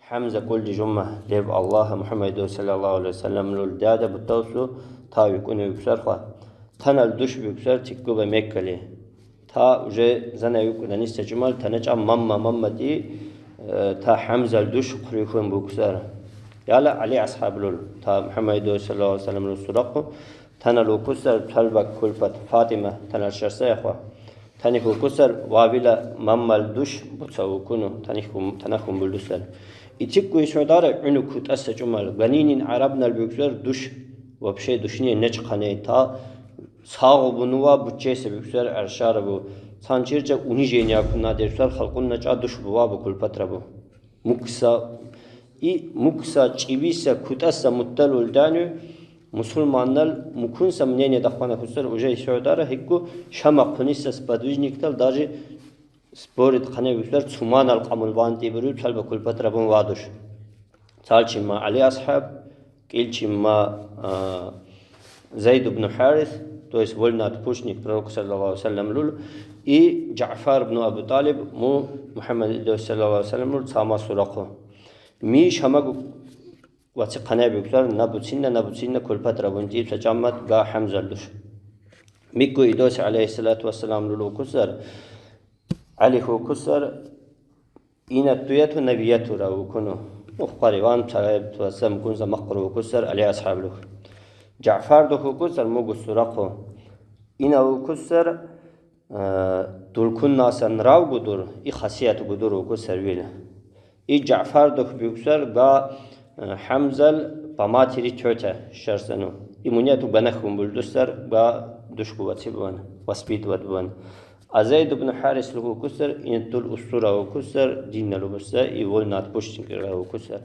حمزة كل جمعة لب الله محمد صلى الله عليه وسلم للدادة بتوسو تا يكون يكسر خوا تنا الدش بيكسر تكو بمكلي تا وجه زنا يكون نستجمل تنجع ماما دي تا حمزة الدش قريكون بيكسر يلا علي أصحاب لول تا محمد صلى الله عليه وسلم للسرقة تنا لو كسر طلبك كلفة فاطمة تنا الشرسة خوا تنيكو كسر وابلا ماما الدش بتسو كونو تنخم بالدسر İtikku işodara ünü kutasa cumal ganinin Arabnal büyükler duş vapşe duşniye ne çıkane ta sağ bunuva bütçesi büyükler erşar bu sançırca unije yakınna derler halkun naca duş buva bu kulpatra bu muksa çivisa kutasa muttalul danü Müslümanlar mukunsa mnene dakhana kusar uja işodara hekku şama kunisa spadvijniktal daji Спорит хане вифлер цуман ал камул ванти беру цалба кулпатра бун вадуш цалчима али асхаб килчима Зайд ибн Харис то есть вольный отпущенник пророка саллаллаху алейхи вассалям лул и Джафар ибн Абу Талиб му Мухаммад саллаллаху алейхи вассалям лул цама сурақо ми шамагу ваци хане вифлер набуцинна кулпатра бун тип сачамат га Хамза луш мику идос алейхи салату вассалам лул кусар علي هو كسر إن التويت النبيات راو كنو مخبريوان صاحب توسم كنز مقر وكسر علي أصحاب له جعفر ده هو كسر مو قصراقه إن هو كسر دول كنا سنراو قدر إي خاصية قدر وكسر ويله إي جعفر ده بيكسر با حمزة بماتري تشوتا شرسنو إيمونياتو بنخهم بالدستر با دشكو واتسبوان وسبيت واتبوان Азайд ибн Харис له كسر إن تل أسطورة وكسر دين له بس يقول نات بوشتين كره وكسر